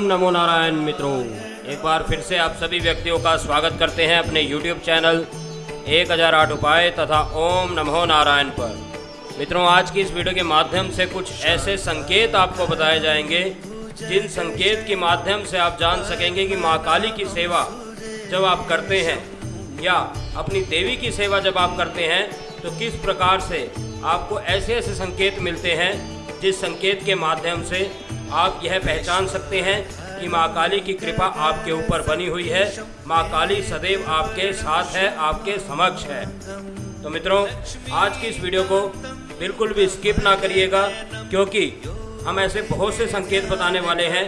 नमो नारायण मित्रों, एक बार फिर से आप सभी व्यक्तियों का स्वागत करते हैं अपने YouTube चैनल 1008 उपाय तथा ओम नमो नारायण पर। मित्रों, आज की इस वीडियो के माध्यम से कुछ ऐसे संकेत आपको बताए जाएंगे जिन संकेत के माध्यम से आप जान सकेंगे कि माँ काली की सेवा जब आप करते हैं या अपनी देवी की सेवा जब आप करते हैं तो किस प्रकार से आपको ऐसे ऐसे संकेत मिलते हैं जिस संकेत के माध्यम से आप यह पहचान सकते हैं कि माँ काली की कृपा आपके ऊपर बनी हुई है, माँ काली सदैव आपके साथ है, आपके समक्ष है। तो मित्रों, आज की इस वीडियो को बिल्कुल भी स्किप ना करिएगा, क्योंकि हम ऐसे बहुत से संकेत बताने वाले हैं।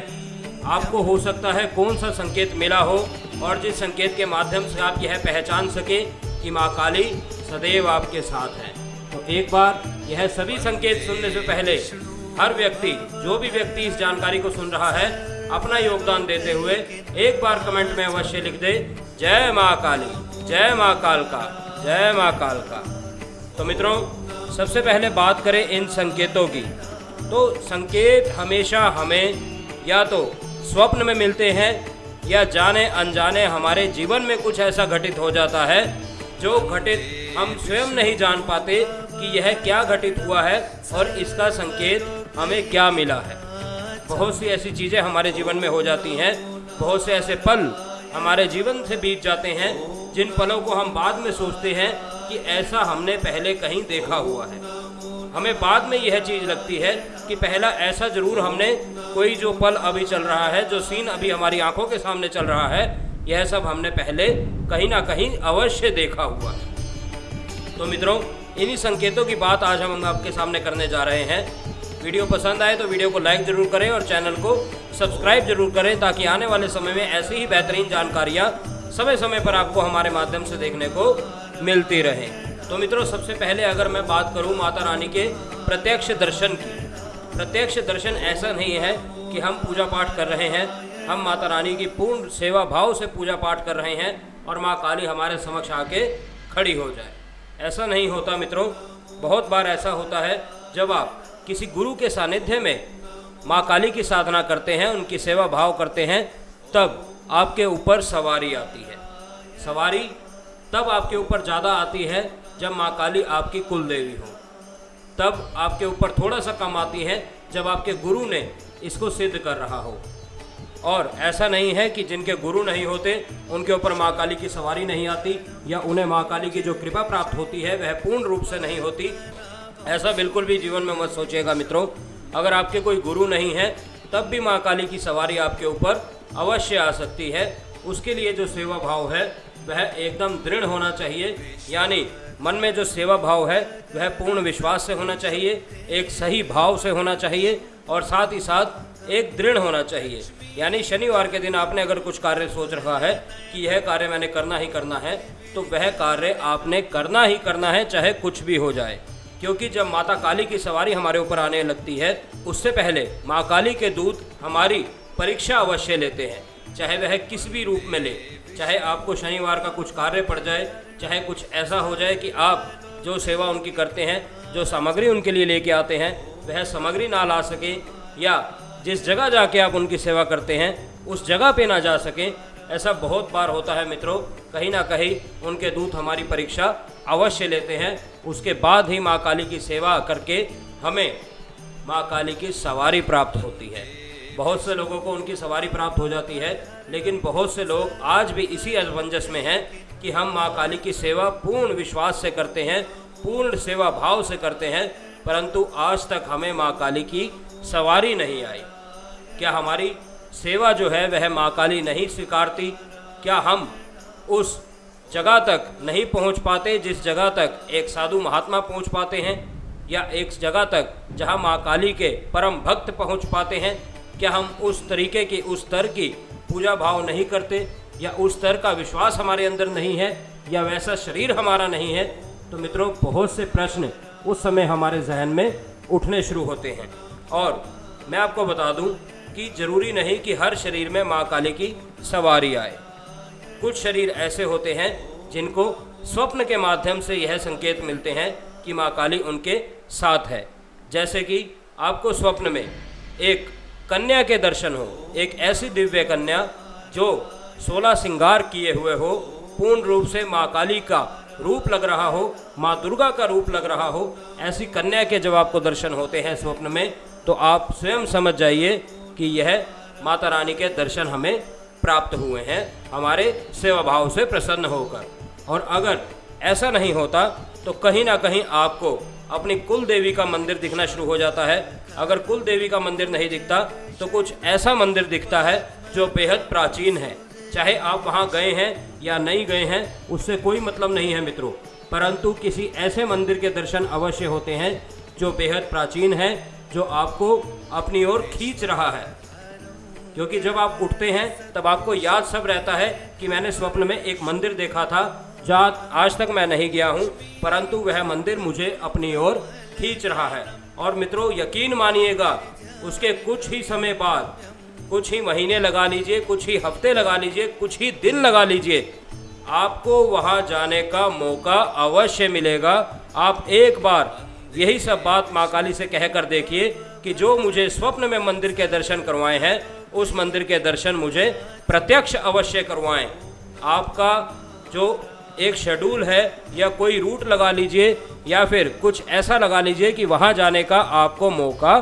आपको हो सकता है कौन सा संकेत मिला हो और जिस संकेत के माध्यम से आप यह पहचान सके कि माँ काली सदैव आपके साथ है। तो एक बार यह सभी संकेत सुनने से पहले हर व्यक्ति, जो भी व्यक्ति इस जानकारी को सुन रहा है, अपना योगदान देते हुए एक बार कमेंट में अवश्य लिख दे, जय माँ काली, जय माँ काल का, जय माँ काल का। तो मित्रों, सबसे पहले बात करें इन संकेतों की, तो संकेत हमेशा हमें या तो स्वप्न में मिलते हैं या जाने अनजाने हमारे जीवन में कुछ ऐसा घटित हो जाता है जो घटित हम स्वयं नहीं जान पाते कि यह क्या घटित हुआ है और इसका संकेत हमें क्या मिला है। बहुत सी ऐसी चीज़ें हमारे जीवन में हो जाती हैं, बहुत से ऐसे पल हमारे जीवन से बीत जाते हैं जिन पलों को हम बाद में सोचते हैं कि ऐसा हमने पहले कहीं देखा हुआ है। हमें बाद में यह चीज़ लगती है कि पहला ऐसा ज़रूर हमने कोई जो पल अभी चल रहा है, जो सीन अभी हमारी आंखों के सामने चल रहा है, यह सब हमने पहले कहीं ना कहीं अवश्य देखा हुआ है। तो मित्रों, इन्हीं संकेतों की बात आज हम आपके सामने करने जा रहे हैं। वीडियो पसंद आए तो वीडियो को लाइक ज़रूर करें और चैनल को सब्सक्राइब जरूर करें, ताकि आने वाले समय में ऐसी ही बेहतरीन जानकारियाँ समय समय पर आपको हमारे माध्यम से देखने को मिलती रहें। तो मित्रों, सबसे पहले अगर मैं बात करूँ माता रानी के प्रत्यक्ष दर्शन की, प्रत्यक्ष दर्शन ऐसा नहीं है कि हम पूजा पाठ कर रहे हैं, हम माता रानी की पूर्ण सेवा भाव से पूजा पाठ कर रहे हैं और माँ काली हमारे समक्ष आके खड़ी हो जाए। ऐसा नहीं होता मित्रों। बहुत बार ऐसा होता है जब आप किसी गुरु के सानिध्य में माँ काली की साधना करते हैं, उनकी सेवा भाव करते हैं, तब आपके ऊपर सवारी आती है। सवारी तब आपके ऊपर ज़्यादा आती है जब माँ काली आपकी कुल देवी हो, तब आपके ऊपर थोड़ा सा कम आती है जब आपके गुरु ने इसको सिद्ध कर रहा हो। और ऐसा नहीं है कि जिनके गुरु नहीं होते उनके ऊपर माँ काली की सवारी नहीं आती या उन्हें माँ काली की जो कृपा प्राप्त होती है वह पूर्ण रूप से नहीं होती। ऐसा बिल्कुल भी जीवन में मत सोचिएगा मित्रों। अगर आपके कोई गुरु नहीं है तब भी माँ काली की सवारी आपके ऊपर अवश्य आ सकती है। उसके लिए जो सेवा भाव है वह एकदम दृढ़ होना चाहिए, यानी मन में जो सेवा भाव है वह पूर्ण विश्वास से होना चाहिए, एक सही भाव से होना चाहिए और साथ ही साथ एक दृढ़ होना चाहिए। यानी शनिवार के दिन आपने अगर कुछ कार्य सोच रखा है कि यह कार्य मैंने करना ही करना है, तो वह कार्य आपने करना ही करना है, चाहे कुछ भी हो जाए। क्योंकि जब माता काली की सवारी हमारे ऊपर आने लगती है, उससे पहले माँ काली के दूत हमारी परीक्षा अवश्य लेते हैं, चाहे वह किस भी रूप में ले। चाहे आपको शनिवार का कुछ कार्य पड़ जाए, चाहे कुछ ऐसा हो जाए कि आप जो सेवा उनकी करते हैं, जो सामग्री उनके लिए लेके आते हैं, वह सामग्री ना ला सके, या जिस जगह जाके आप उनकी सेवा करते हैं उस जगह पे ना जा सके। ऐसा बहुत बार होता है मित्रों। कहीं ना कहीं उनके दूत हमारी परीक्षा अवश्य लेते हैं, उसके बाद ही माँ काली की सेवा करके हमें माँ काली की सवारी प्राप्त होती है। बहुत से लोगों को उनकी सवारी प्राप्त हो जाती है, लेकिन बहुत से लोग आज भी इसी असमंजस में हैं कि हम माँ काली की सेवा पूर्ण विश्वास से करते हैं, पूर्ण सेवा भाव से करते हैं, परंतु आज तक हमें माँ काली की सवारी नहीं आई। क्या हमारी सेवा जो है वह माँ काली नहीं स्वीकारती? क्या हम उस जगह तक नहीं पहुँच पाते जिस जगह तक एक साधु महात्मा पहुँच पाते हैं, या एक जगह तक जहाँ माँ काली के परम भक्त पहुँच पाते हैं? क्या हम उस तरीके की, उस स्तर की पूजा भाव नहीं करते, या उस स्तर का विश्वास हमारे अंदर नहीं है, या वैसा शरीर हमारा नहीं है? तो मित्रों, बहुत से प्रश्न उस समय हमारे जहन में उठने शुरू होते हैं। और मैं आपको बता दूं कि ज़रूरी नहीं कि हर शरीर में माँ काली की सवारी आए। कुछ शरीर ऐसे होते हैं जिनको स्वप्न के माध्यम से यह संकेत मिलते हैं कि माँ काली उनके साथ है। जैसे कि आपको स्वप्न में एक कन्या के दर्शन हो, एक ऐसी दिव्य कन्या जो 16 श्रृंगार किए हुए हो, पूर्ण रूप से माँ काली का रूप लग रहा हो, माँ दुर्गा का रूप लग रहा हो, ऐसी कन्या के जब आपको दर्शन होते हैं स्वप्न में, तो आप स्वयं समझ जाइए कि यह माता रानी के दर्शन हमें प्राप्त हुए हैं हमारे सेवा भाव से प्रसन्न होकर। और अगर ऐसा नहीं होता तो कहीं ना कहीं आपको अपनी कुल देवी का मंदिर दिखना शुरू हो जाता है। अगर कुल देवी का मंदिर नहीं दिखता तो कुछ ऐसा मंदिर दिखता है जो बेहद प्राचीन है। चाहे आप वहाँ गए हैं या नहीं गए हैं उससे कोई मतलब नहीं है मित्रों, परंतु किसी ऐसे मंदिर के दर्शन अवश्य होते हैं जो बेहद प्राचीन है, जो आपको अपनी ओर खींच रहा है। क्योंकि जब आप उठते हैं तब आपको याद सब रहता है कि मैंने स्वप्न में एक मंदिर देखा था जहाँ आज तक मैं नहीं गया हूँ, परंतु वह मंदिर मुझे अपनी ओर खींच रहा है। और मित्रों यकीन मानिएगा, उसके कुछ ही समय बाद, कुछ ही महीने लगा लीजिए, कुछ ही हफ्ते लगा लीजिए, कुछ ही दिन लगा लीजिए, आपको वहाँ जाने का मौका अवश्य मिलेगा। आप एक बार यही सब बात माँ काली से कह कर देखिए कि जो मुझे स्वप्न में मंदिर के दर्शन करवाए हैं उस मंदिर के दर्शन मुझे प्रत्यक्ष अवश्य करवाएं। आपका जो एक शेड्यूल है या कोई रूट लगा लीजिए या फिर कुछ ऐसा लगा लीजिए कि वहाँ जाने का आपको मौका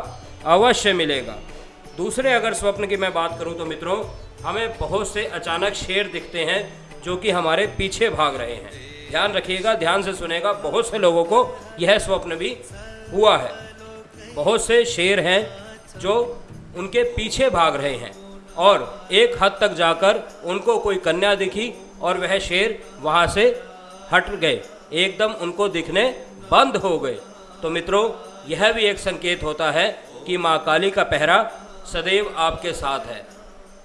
अवश्य मिलेगा। दूसरे अगर स्वप्न की मैं बात करूँ तो मित्रों, हमें बहुत से अचानक शेर दिखते हैं जो कि हमारे पीछे भाग रहे हैं। ध्यान रखिएगा, ध्यान से सुनेगा, बहुत से लोगों को यह स्वप्न भी हुआ है। बहुत से शेर हैं जो उनके पीछे भाग रहे हैं और एक हद तक जाकर उनको कोई कन्या दिखी और वह शेर वहाँ से हट गए, एकदम उनको दिखने बंद हो गए। तो मित्रों यह भी एक संकेत होता है कि माँ काली का पहरा सदैव आपके साथ है।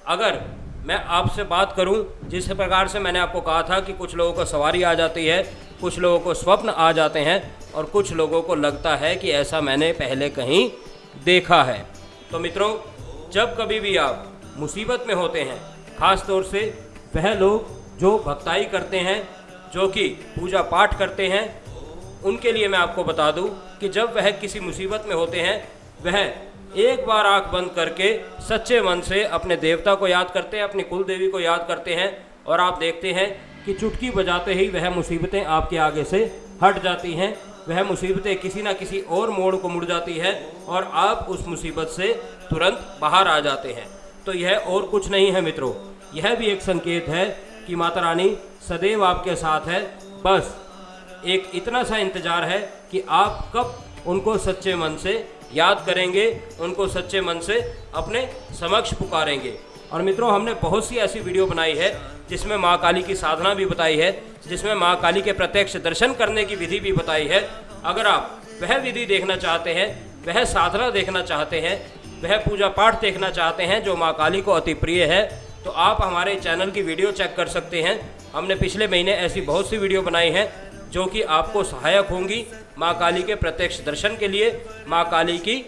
अगर मैं आपसे बात करूं, जिस प्रकार से मैंने आपको कहा था कि कुछ लोगों को सवारी आ जाती है, कुछ लोगों को स्वप्न आ जाते हैं और कुछ लोगों को लगता है कि ऐसा मैंने पहले कहीं देखा है। तो मित्रों जब कभी भी आप मुसीबत में होते हैं, ख़ास तौर से वह लोग जो भक्ताई करते हैं, जो कि पूजा पाठ करते हैं, उनके लिए मैं आपको बता दूं कि जब वह किसी मुसीबत में होते हैं, वह एक बार आंख बंद करके सच्चे मन से अपने देवता को याद करते हैं, अपनी कुल देवी को याद करते हैं और आप देखते हैं कि चुटकी बजाते ही वह मुसीबतें आपके आगे से हट जाती हैं। वह मुसीबतें किसी ना किसी और मोड़ को मुड़ जाती है और आप उस मुसीबत से तुरंत बाहर आ जाते हैं। तो यह और कुछ नहीं है मित्रों, यह भी एक संकेत है कि माता रानी सदैव आपके साथ है। बस एक इतना सा इंतज़ार है कि आप कब उनको सच्चे मन से याद करेंगे, उनको सच्चे मन से अपने समक्ष पुकारेंगे। और मित्रों हमने बहुत सी ऐसी वीडियो बनाई है जिसमें माँ काली की साधना भी बताई है, जिसमें माँ काली के प्रत्यक्ष दर्शन करने की विधि भी बताई है। अगर आप वह विधि देखना चाहते हैं, वह साधना देखना चाहते हैं, वह पूजा पाठ देखना चाहते हैं जो माँ काली को अति प्रिय है, तो आप हमारे चैनल की वीडियो चेक कर सकते हैं। हमने पिछले महीने ऐसी बहुत सी वीडियो बनाई हैं जो कि आपको सहायक होंगी माँ काली के प्रत्यक्ष दर्शन के लिए, माँ काली की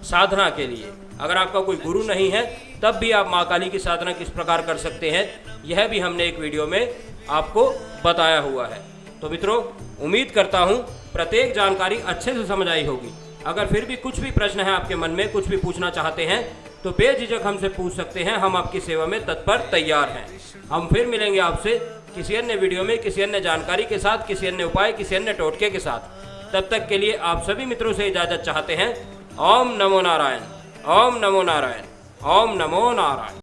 साधना के लिए। अगर आपका कोई गुरु नहीं है तब भी आप माँ काली की साधना किस प्रकार कर सकते हैं, यह भी हमने एक वीडियो में आपको बताया हुआ है। तो मित्रों उम्मीद करता हूँ प्रत्येक जानकारी अच्छे से समझ आई होगी। अगर फिर भी कुछ भी प्रश्न है आपके मन में, कुछ भी पूछना चाहते हैं तो बेझिझक हमसे पूछ सकते हैं। हम आपकी सेवा में तत्पर तैयार हैं। हम फिर मिलेंगे आपसे किसी अन्य वीडियो में, किसी अन्य जानकारी के साथ, किसी अन्य उपाय, किसी अन्य टोटके के साथ। तब तक के लिए आप सभी मित्रों से इजाज़त चाहते हैं। ओम नमो नारायण, ओम नमो नारायण, ओम नमो नारायण।